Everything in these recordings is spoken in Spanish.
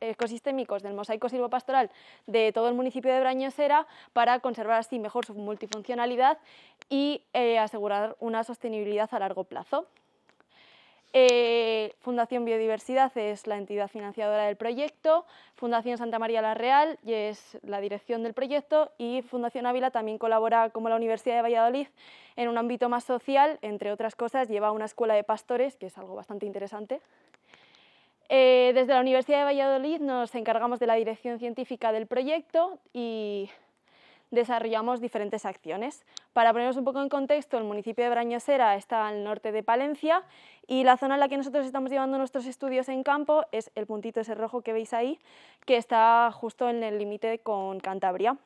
ecosistémicos del mosaico silvopastoral de todo el municipio de Brañosera para conservar así mejor su multifuncionalidad y asegurar una sostenibilidad a largo plazo. Fundación Biodiversidad es la entidad financiadora del proyecto, Fundación Santa María la Real y es la dirección del proyecto, y Fundación Ávila también colabora como la Universidad de Valladolid en un ámbito más social. Entre otras cosas, lleva una escuela de pastores, que es algo bastante interesante. Desde la Universidad de Valladolid nos encargamos de la dirección científica del proyecto y desarrollamos diferentes acciones. Para ponernos un poco en contexto, el municipio de Brañosera está al norte de Palencia y la zona en la que nosotros estamos llevando nuestros estudios en campo es el puntito ese rojo que veis ahí, que está justo en el límite con Cantabria.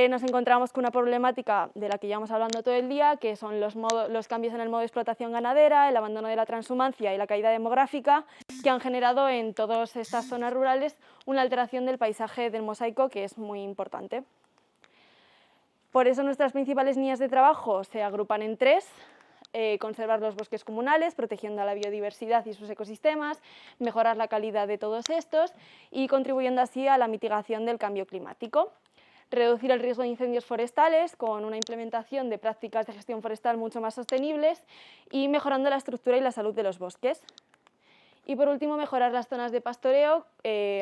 Nos encontramos con una problemática de la que llevamos hablando todo el día, que son los cambios en el modo de explotación ganadera, el abandono de la transhumancia y la caída demográfica, que han generado en todas estas zonas rurales una alteración del paisaje del mosaico que es muy importante. Por eso nuestras principales líneas de trabajo se agrupan en tres: conservar los bosques comunales, protegiendo a la biodiversidad y sus ecosistemas, mejorar la calidad de todos estos y contribuyendo así a la mitigación del cambio climático. Reducir el riesgo de incendios forestales con una implementación de prácticas de gestión forestal mucho más sostenibles y mejorando la estructura y la salud de los bosques. Y por último, mejorar las zonas de pastoreo,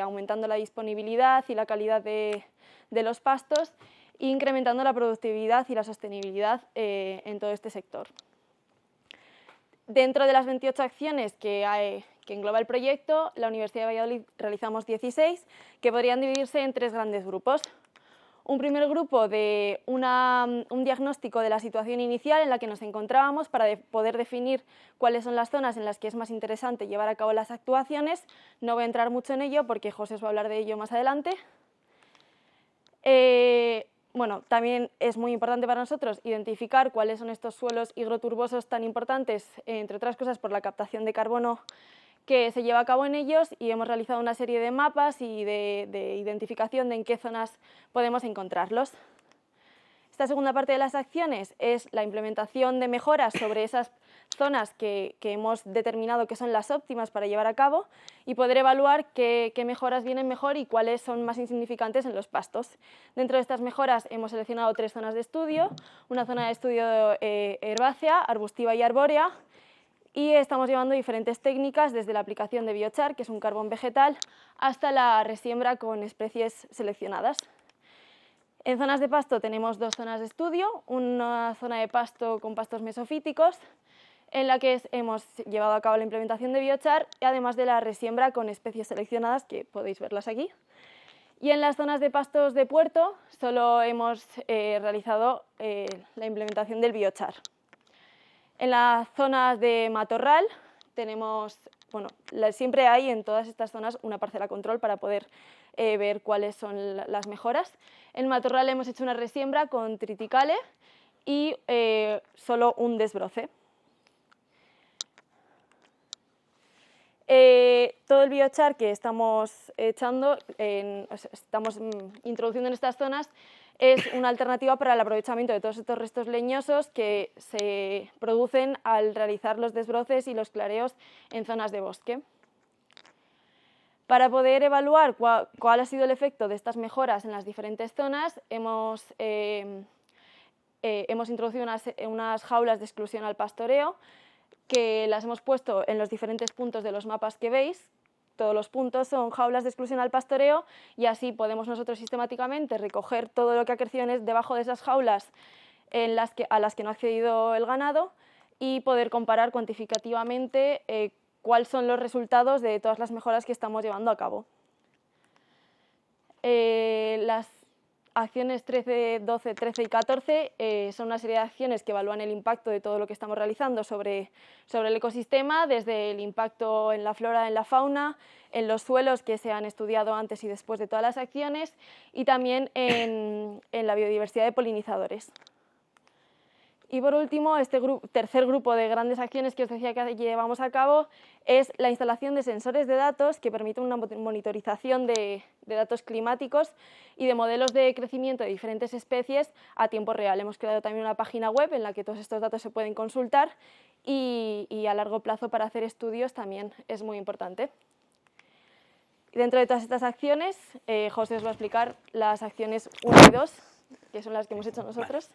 aumentando la disponibilidad y la calidad de los pastos e incrementando la productividad y la sostenibilidad en todo este sector. Dentro de las 28 acciones que engloba el proyecto, la Universidad de Valladolid realizamos 16, que podrían dividirse en tres grandes grupos. Un primer grupo de un diagnóstico de la situación inicial en la que nos encontrábamos para poder definir cuáles son las zonas en las que es más interesante llevar a cabo las actuaciones. No voy a entrar mucho en ello porque José os va a hablar de ello más adelante. Bueno, también es muy importante para nosotros identificar cuáles son estos suelos higroturbosos tan importantes, entre otras cosas por la captación de carbono que se lleva a cabo en ellos, y hemos realizado una serie de mapas y de identificación de en qué zonas podemos encontrarlos. Esta segunda parte de las acciones es la implementación de mejoras sobre esas zonas que hemos determinado que son las óptimas para llevar a cabo y poder evaluar qué mejoras vienen mejor y cuáles son más insignificantes en los pastos. Dentro de estas mejoras hemos seleccionado tres zonas de estudio: una zona de estudio herbácea, arbustiva y arbórea, y estamos llevando diferentes técnicas desde la aplicación de biochar, que es un carbón vegetal, hasta la resiembra con especies seleccionadas. En zonas de pasto tenemos dos zonas de estudio: una zona de pasto con pastos mesofíticos, en la que hemos llevado a cabo la implementación de biochar, además de la resiembra con especies seleccionadas, que podéis verlas aquí. Y en las zonas de pastos de puerto solo hemos realizado la implementación del biochar. En las zonas de matorral tenemos, siempre hay en todas estas zonas una parcela control para poder ver cuáles son las mejoras. En matorral hemos hecho una resiembra con triticale y solo un desbroce. Todo el biochar que estamos estamos introduciendo en estas zonas es una alternativa para el aprovechamiento de todos estos restos leñosos que se producen al realizar los desbroces y los clareos en zonas de bosque. Para poder evaluar cuál ha sido el efecto de estas mejoras en las diferentes zonas, hemos introducido unas jaulas de exclusión al pastoreo, que las hemos puesto en los diferentes puntos de los mapas que veis. Todos los puntos son jaulas de exclusión al pastoreo y así podemos nosotros sistemáticamente recoger todo lo que ha crecido debajo de esas jaulas a las que no ha accedido el ganado y poder comparar cuantificativamente cuáles son los resultados de todas las mejoras que estamos llevando a cabo. Las acciones 13, 12, 13 y 14 son una serie de acciones que evalúan el impacto de todo lo que estamos realizando sobre el ecosistema, desde el impacto en la flora, en la fauna, en los suelos que se han estudiado antes y después de todas las acciones, y también en la biodiversidad de polinizadores. Y por último, este tercer grupo de grandes acciones que os decía que llevamos a cabo es la instalación de sensores de datos que permiten una monitorización de datos climáticos y de modelos de crecimiento de diferentes especies a tiempo real. Hemos creado también una página web en la que todos estos datos se pueden consultar y a largo plazo para hacer estudios también es muy importante. Dentro de todas estas acciones, José os va a explicar las acciones 1 y 2, que son las que hemos hecho nosotros.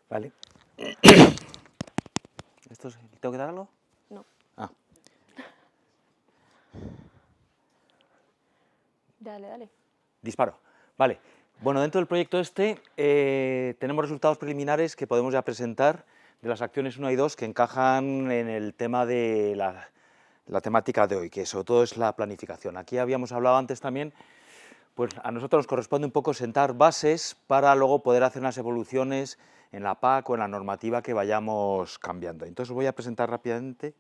Vale. ¿Tengo que dar algo? No. Ah. Dale. Disparo. Vale. Bueno, dentro del proyecto tenemos resultados preliminares que podemos ya presentar de las acciones 1 y 2 que encajan en el tema de la temática de hoy, que sobre todo es la planificación. Aquí habíamos hablado antes también, pues a nosotros nos corresponde un poco sentar bases para luego poder hacer unas evoluciones en la PAC o en la normativa que vayamos cambiando. Entonces os voy a presentar rápidamente.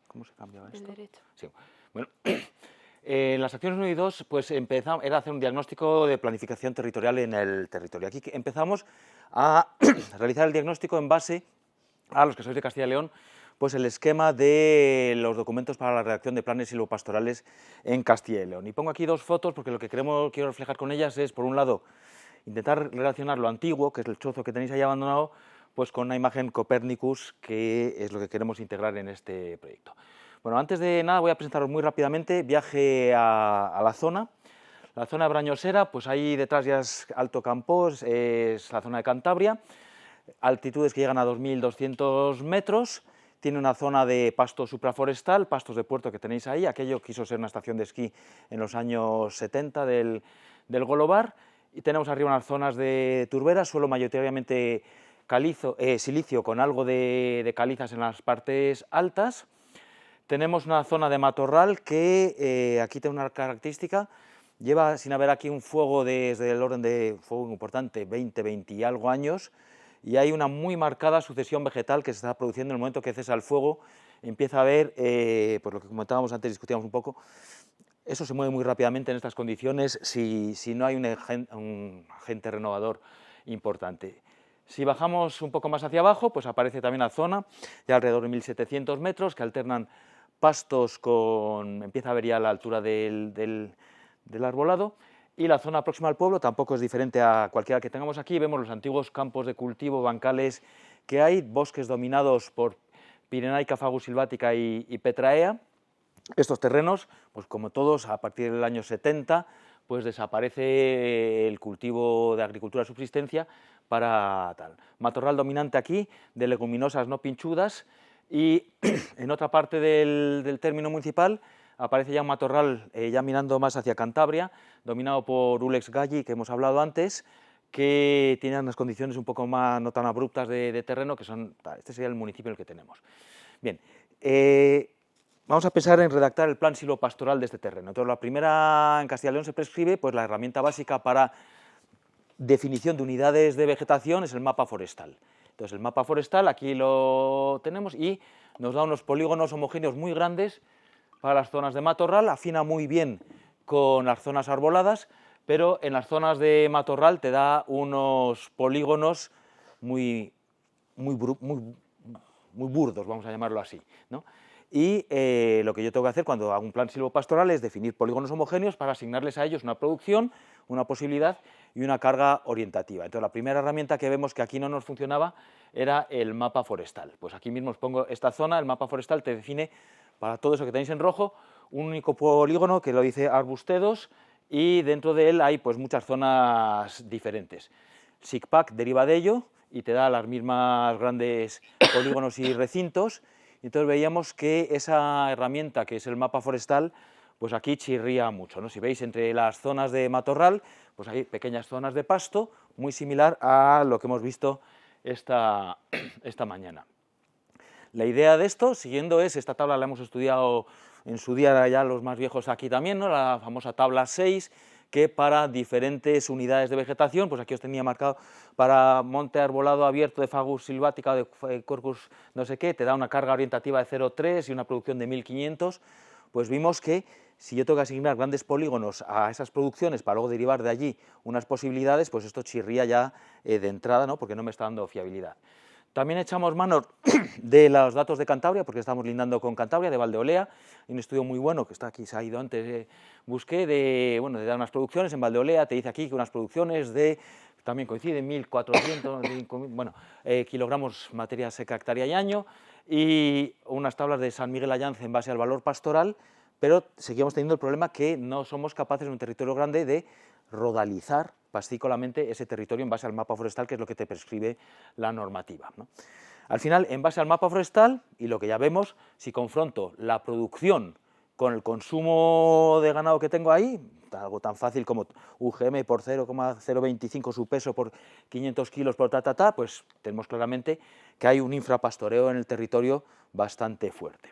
¿Cómo se cambiaba esto? El derecho. Sí. Bueno, las acciones 1 y 2 pues era hacer un diagnóstico de planificación territorial en el territorio. Aquí empezamos a realizar el diagnóstico en base a los que sois de Castilla y León, pues el esquema de los documentos para la redacción de planes silvopastorales en Castilla y León. Y pongo aquí dos fotos porque lo que quiero reflejar con ellas es, por un lado, intentar relacionar lo antiguo, que es el chozo que tenéis ahí abandonado, pues con una imagen Copernicus, que es lo que queremos integrar en este proyecto. Bueno, antes de nada voy a presentaros muy rápidamente viaje a la zona. La zona de Brañosera, pues ahí detrás ya es Alto Campos, es la zona de Cantabria, altitudes que llegan a 2.200 metros, tiene una zona de pasto supraforestal, pastos de puerto que tenéis ahí, aquello quiso ser una estación de esquí en los años 70 del Golobar, y tenemos arriba unas zonas de turberas, suelo mayoritariamente silicio con algo de calizas en las partes altas. Tenemos una zona de matorral que aquí tiene una característica, lleva sin haber aquí un fuego desde el orden de fuego importante, 20 y algo años, y hay una muy marcada sucesión vegetal que se está produciendo en el momento que cesa el fuego, empieza a haber, por lo que comentábamos antes, discutíamos un poco, eso se mueve muy rápidamente en estas condiciones si no hay un agente renovador importante. Si bajamos un poco más hacia abajo, pues aparece también una zona de alrededor de 1.700 metros que alternan pastos empieza a haber ya la altura del arbolado, y la zona próxima al pueblo tampoco es diferente a cualquiera que tengamos aquí. Vemos los antiguos campos de cultivo, bancales que hay, bosques dominados por Pirenaica, Fagus silvática y Petraea. Estos terrenos, pues como todos, a partir del año 70, pues desaparece el cultivo de agricultura de subsistencia para tal. Matorral dominante aquí, de leguminosas no pinchudas, y en otra parte del término municipal aparece ya un matorral, ya mirando más hacia Cantabria, dominado por Ulex galli, que hemos hablado antes, que tiene unas condiciones un poco más no tan abruptas de terreno, que son, este sería el municipio en el que tenemos. Bien, vamos a pensar en redactar el plan silvopastoral de este terreno. Entonces, la primera, en Castilla y León se prescribe pues la herramienta básica para definición de unidades de vegetación es el mapa forestal. Entonces, el mapa forestal aquí lo tenemos y nos da unos polígonos homogéneos muy grandes para las zonas de matorral, afina muy bien con las zonas arboladas, pero en las zonas de matorral te da unos polígonos muy burdos, vamos a llamarlo así, ¿no? Y lo que yo tengo que hacer cuando hago un plan silvopastoral es definir polígonos homogéneos para asignarles a ellos una producción, una posibilidad y una carga orientativa. Entonces, la primera herramienta que vemos que aquí no nos funcionaba era el mapa forestal. Pues aquí mismo os pongo esta zona, el mapa forestal te define para todo eso que tenéis en rojo un único polígono que lo dice arbustedos, y dentro de él hay pues muchas zonas diferentes. SICPAC deriva de ello y te da las mismas grandes polígonos y recintos. Entonces veíamos que esa herramienta que es el mapa forestal, pues aquí chirría mucho, ¿no? Si veis entre las zonas de matorral, pues hay pequeñas zonas de pasto, muy similar a lo que hemos visto esta mañana. La idea de esto, siguiendo, esta tabla la hemos estudiado en su día ya los más viejos aquí también, ¿no? La famosa tabla 6, que para diferentes unidades de vegetación, pues aquí os tenía marcado, para monte arbolado abierto de Fagus silvática o de Quercus no sé qué, te da una carga orientativa de 0,3 y una producción de 1.500, pues vimos que si yo tengo que asignar grandes polígonos a esas producciones para luego derivar de allí unas posibilidades, pues esto chirría ya de entrada, ¿no? Porque no me está dando fiabilidad. También echamos mano de los datos de Cantabria, porque estamos lindando con Cantabria, de Valdeolea, hay un estudio muy bueno que está aquí, se ha ido antes, busqué de dar unas producciones en Valdeolea, te dice aquí que unas producciones de, también coinciden, 1.400 kilogramos materia seca hectárea y año, y unas tablas de San Miguel Allance en base al valor pastoral, pero seguimos teniendo el problema que no somos capaces en un territorio grande de rodalizar pascícolamente ese territorio en base al mapa forestal, que es lo que te prescribe la normativa, ¿no? Al final, en base al mapa forestal, y lo que ya vemos, si confronto la producción con el consumo de ganado que tengo ahí, algo tan fácil como UGM por 0,025 su peso por 500 kilos por pues tenemos claramente que hay un infrapastoreo en el territorio bastante fuerte.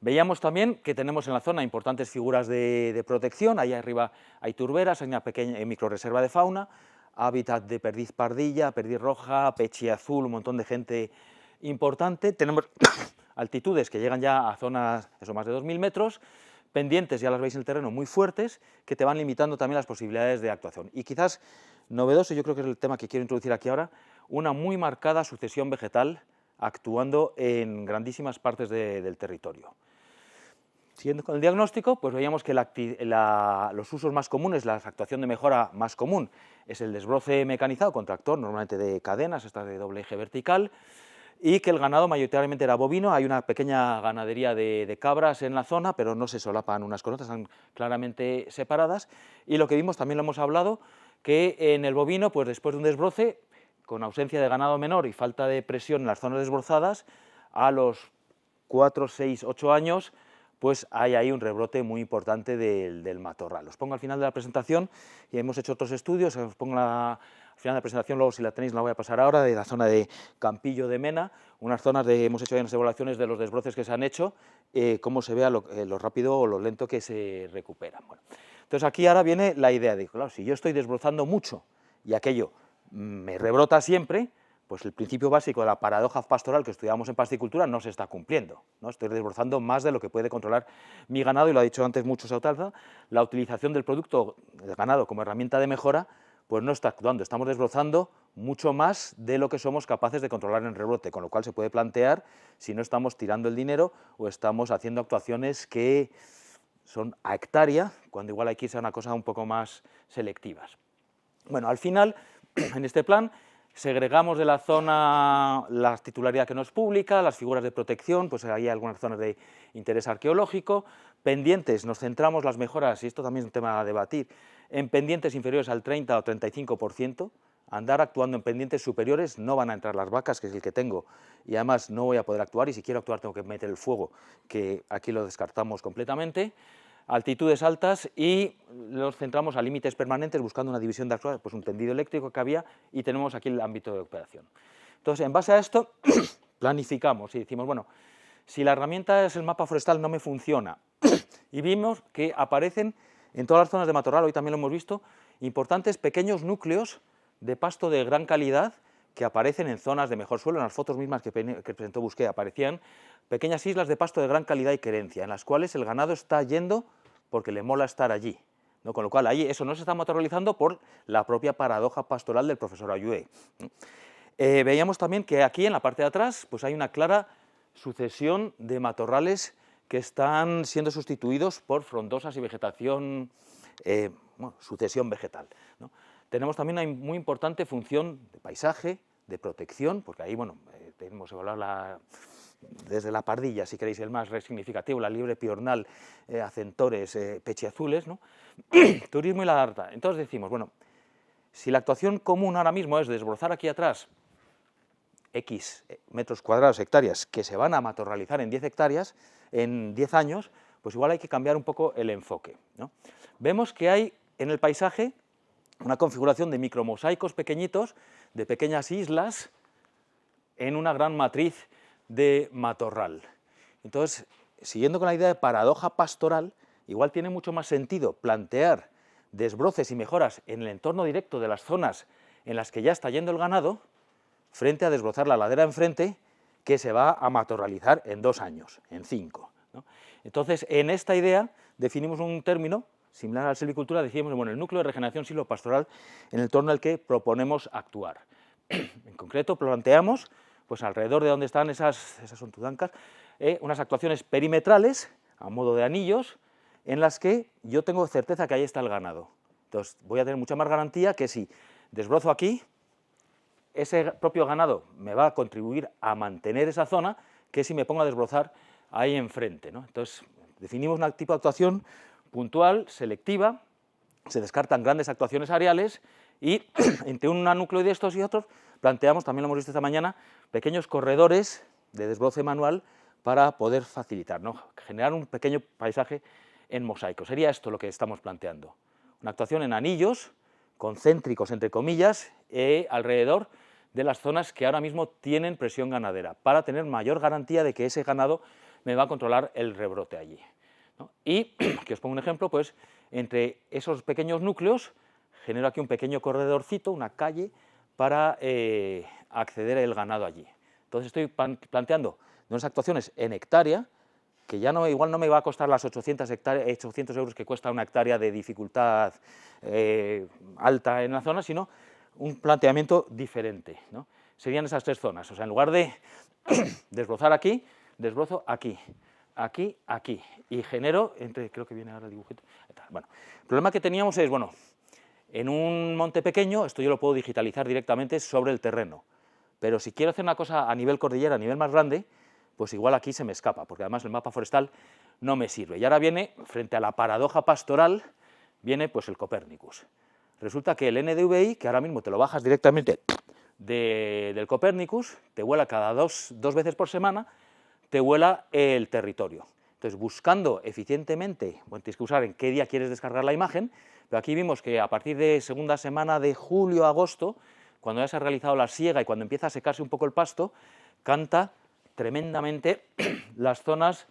Veíamos también que tenemos en la zona importantes figuras de protección, ahí arriba hay turberas, hay una pequeña microrreserva de fauna, hábitat de perdiz pardilla, perdiz roja, pechi azul, un montón de gente importante. Tenemos altitudes que llegan ya a zonas, más de 2.000 metros, pendientes, ya las veis en el terreno, muy fuertes, que te van limitando también las posibilidades de actuación. Y quizás novedoso, yo creo que es el tema que quiero introducir aquí ahora, una muy marcada sucesión vegetal actuando en grandísimas partes del territorio. Siguiendo con el diagnóstico, pues veíamos que los usos más comunes, la actuación de mejora más común, es el desbroce mecanizado con tractor, normalmente de cadenas, esta de doble eje vertical, y que el ganado mayoritariamente era bovino. Hay una pequeña ganadería de cabras en la zona, pero no se solapan unas con otras, están claramente separadas. Y lo que vimos, también lo hemos hablado, que en el bovino, pues después de un desbroce, con ausencia de ganado menor y falta de presión en las zonas desbrozadas, a los 4, 6, 8 años, pues hay ahí un rebrote muy importante del matorral. Os pongo al final de la presentación, y hemos hecho otros estudios, os pongo al final de la presentación, luego si la tenéis la voy a pasar ahora, de la zona de Campillo de Mena, unas zonas hemos hecho ya unas evaluaciones de los desbroces que se han hecho, cómo se vea lo rápido o lo lento que se recuperan. Bueno, entonces aquí ahora viene la idea de, claro, si yo estoy desbrozando mucho y aquello me rebrota siempre, pues el principio básico de la paradoja pastoral que estudiamos en pascicultura no se está cumpliendo, ¿no? Estoy desbrozando más de lo que puede controlar mi ganado, y lo ha dicho antes mucho Sautalza, la utilización del producto del ganado como herramienta de mejora, pues no está actuando, estamos desbrozando mucho más de lo que somos capaces de controlar en rebrote, con lo cual se puede plantear si no estamos tirando el dinero o estamos haciendo actuaciones que son a hectárea, cuando igual hay que irse a una cosa un poco más selectivas. Bueno, al final, en este plan, segregamos de la zona la titularidad que no es pública, las figuras de protección, pues hay algunas zonas de interés arqueológico, pendientes, nos centramos las mejoras, y esto también es un tema a debatir, en pendientes inferiores al 30 o 35%, andar actuando en pendientes superiores, no van a entrar las vacas, que es el que tengo, y además no voy a poder actuar, y si quiero actuar tengo que meter el fuego, que aquí lo descartamos completamente. Altitudes altas, y nos centramos a límites permanentes buscando una división de actuación, pues un tendido eléctrico que había, y tenemos aquí el ámbito de operación. Entonces, en base a esto, planificamos y decimos, bueno, si la herramienta es el mapa forestal no me funciona, y vimos que aparecen en todas las zonas de matorral, hoy también lo hemos visto, importantes pequeños núcleos de pasto de gran calidad que aparecen en zonas de mejor suelo. En las fotos mismas que presentó Busqué aparecían pequeñas islas de pasto de gran calidad y querencia, en las cuales el ganado está yendo porque le mola estar allí, ¿no? Con lo cual ahí eso no se está materializando por la propia paradoja pastoral del profesor Ayué. Veíamos también que aquí en la parte de atrás pues hay una clara sucesión de matorrales que están siendo sustituidos por frondosas y vegetación, sucesión vegetal, ¿no? Tenemos también una muy importante función de paisaje, de protección, porque ahí, bueno, tenemos que evaluar desde la pardilla, si queréis, el más significativo, la liebre piornal, acentores, pechiazules, ¿no? Turismo y la lagarta. Entonces decimos, bueno, si la actuación común ahora mismo es desbrozar aquí atrás X metros cuadrados, hectáreas, que se van a matorralizar en 10 hectáreas, en 10 años, pues igual hay que cambiar un poco el enfoque, ¿no? Vemos que hay en el paisaje una configuración de micromosaicos pequeñitos, de pequeñas islas, en una gran matriz de matorral. Entonces, siguiendo con la idea de paradoja pastoral, igual tiene mucho más sentido plantear desbroces y mejoras en el entorno directo de las zonas en las que ya está yendo el ganado, frente a desbrozar la ladera enfrente, que se va a matorralizar en 2 años, en 5, ¿no? Entonces, en esta idea definimos un término similar a la silvicultura, decíamos, bueno, el núcleo de regeneración silvopastoral en el entorno al que proponemos actuar. En concreto, planteamos, pues alrededor de donde están esas son tudancas, unas actuaciones perimetrales, a modo de anillos, en las que yo tengo certeza que ahí está el ganado. Entonces, voy a tener mucha más garantía que si desbrozo aquí, ese propio ganado me va a contribuir a mantener esa zona, que si me pongo a desbrozar ahí enfrente, ¿no? Entonces, definimos un tipo de actuación puntual, selectiva, se descartan grandes actuaciones areales y entre un núcleo de estos y otros planteamos, también lo hemos visto esta mañana, pequeños corredores de desbroce manual para poder facilitar, ¿no? Generar un pequeño paisaje en mosaico. Sería esto lo que estamos planteando. Una actuación en anillos, concéntricos, entre comillas, alrededor de las zonas que ahora mismo tienen presión ganadera, para tener mayor garantía de que ese ganado me va a controlar el rebrote allí, ¿no? Y, que os pongo un ejemplo, pues entre esos pequeños núcleos genero aquí un pequeño corredorcito, una calle, para acceder el ganado allí. Entonces estoy planteando unas actuaciones en hectárea, que ya no, igual no me va a costar las 800 euros que cuesta una hectárea de dificultad alta en la zona, sino un planteamiento diferente, ¿no? Serían esas tres zonas, o sea, en lugar de desbrozar aquí, desbrozo aquí, aquí, aquí, y genero, creo que viene ahora el dibujito, bueno, el problema que teníamos es, bueno, en un monte pequeño, esto yo lo puedo digitalizar directamente sobre el terreno, pero si quiero hacer una cosa a nivel cordillera, a nivel más grande, pues igual aquí se me escapa, porque además el mapa forestal no me sirve. Y ahora viene, frente a la paradoja pastoral, viene pues el Copernicus. Resulta que el NDVI, que ahora mismo te lo bajas directamente del Copernicus, te vuela cada dos veces por semana, te vuela el territorio. Entonces, buscando eficientemente, bueno, tienes que usar en qué día quieres descargar la imagen, pero aquí vimos que a partir de segunda semana de julio a agosto, cuando ya se ha realizado la siega y cuando empieza a secarse un poco el pasto, canta tremendamente las zonas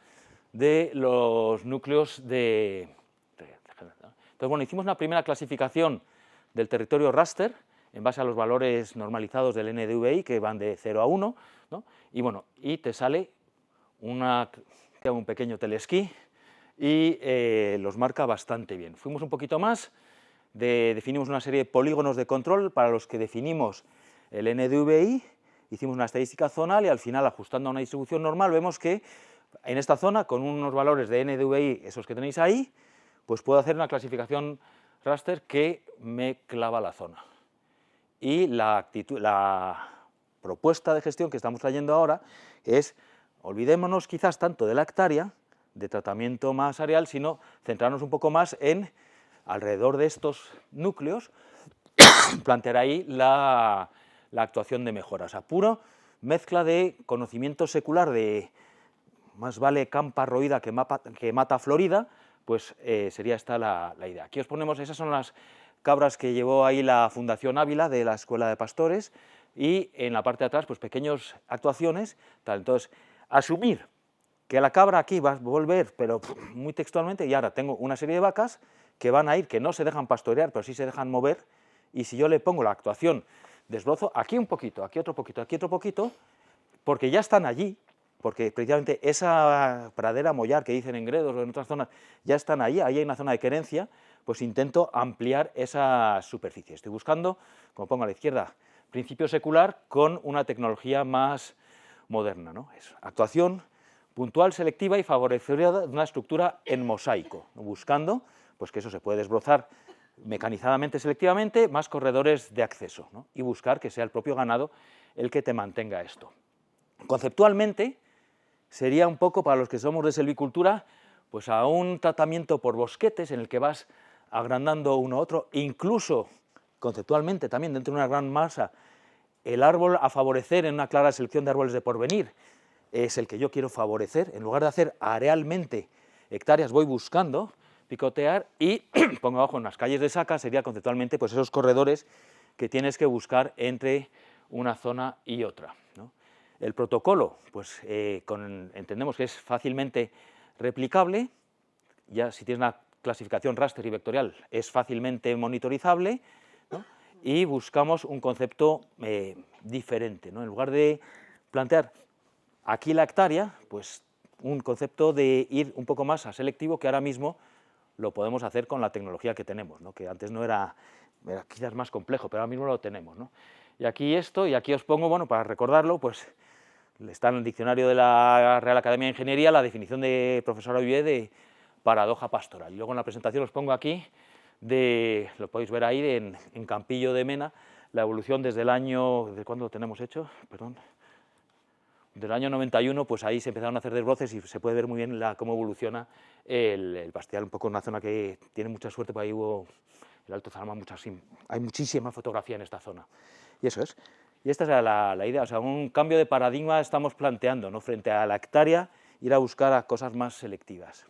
de los núcleos de... Entonces, bueno, hicimos una primera clasificación del territorio raster en base a los valores normalizados del NDVI, que van de 0 a 1, ¿no? Y bueno, y te sale un pequeño telesquí y los marca bastante bien. Fuimos un poquito más, definimos una serie de polígonos de control para los que definimos el NDVI, hicimos una estadística zonal y al final, ajustando a una distribución normal, vemos que en esta zona, con unos valores de NDVI, esos que tenéis ahí, pues puedo hacer una clasificación raster que me clava la zona. Y la propuesta de gestión que estamos trayendo ahora es, olvidémonos quizás tanto de la hectárea, de tratamiento más areal, sino centrarnos un poco más en, alrededor de estos núcleos, plantear ahí la actuación de mejora. O sea, puro mezcla de conocimiento secular de más vale campa roída que mata florida, pues sería esta la idea. Aquí os ponemos, esas son las cabras que llevó ahí la Fundación Ávila de la Escuela de Pastores, y en la parte de atrás, pues pequeñas actuaciones, tal. Entonces, asumir que la cabra aquí va a volver, pero muy textualmente, y ahora tengo una serie de vacas que van a ir, que no se dejan pastorear, pero sí se dejan mover, y si yo le pongo la actuación, desbrozo aquí un poquito, aquí otro poquito, aquí otro poquito, porque ya están allí, porque precisamente esa pradera mollar que dicen en Gredos o en otras zonas, ya están ahí hay una zona de querencia, pues intento ampliar esa superficie. Estoy buscando, como pongo a la izquierda, principio secular con una tecnología más moderna, ¿no? Es actuación puntual, selectiva y favorecedora de una estructura en mosaico, ¿no? Buscando pues que eso se puede desbrozar mecanizadamente, selectivamente, más corredores de acceso, ¿no? Y buscar que sea el propio ganado el que te mantenga esto. Conceptualmente, sería un poco, para los que somos de selvicultura, pues a un tratamiento por bosquetes en el que vas agrandando uno a otro, incluso conceptualmente también dentro de una gran masa, el árbol a favorecer en una clara selección de árboles de porvenir es el que yo quiero favorecer. En lugar de hacer arealmente hectáreas, voy buscando picotear y pongo abajo en las calles de saca, sería conceptualmente pues esos corredores que tienes que buscar entre una zona y otra, ¿no? El protocolo, pues entendemos que es fácilmente replicable, ya si tienes una clasificación raster y vectorial es fácilmente monitorizable, ¿no? Y buscamos un concepto diferente, ¿no? En lugar de plantear aquí la hectárea, pues un concepto de ir un poco más a selectivo, que ahora mismo lo podemos hacer con la tecnología que tenemos, ¿no? Que antes no era quizás más complejo, pero ahora mismo lo tenemos, ¿no? Y aquí esto, y aquí os pongo, bueno, para recordarlo, pues está en el diccionario de la Real Academia de Ingeniería la definición de profesor Olivier de paradoja pastoral. Y luego en la presentación os pongo aquí, lo podéis ver ahí, en Campillo de Mena, la evolución desde el año, ¿de cuándo lo tenemos hecho? Perdón. Del año 91, pues ahí se empezaron a hacer desbroces y se puede ver muy bien cómo evoluciona el pastizal, un poco una zona que tiene mucha suerte, porque ahí hubo el Alto Zarama, hay muchísima fotografía en esta zona. Y eso es. Y esta es la idea, o sea, un cambio de paradigma estamos planteando, ¿no? Frente a la hectárea, ir a buscar a cosas más selectivas.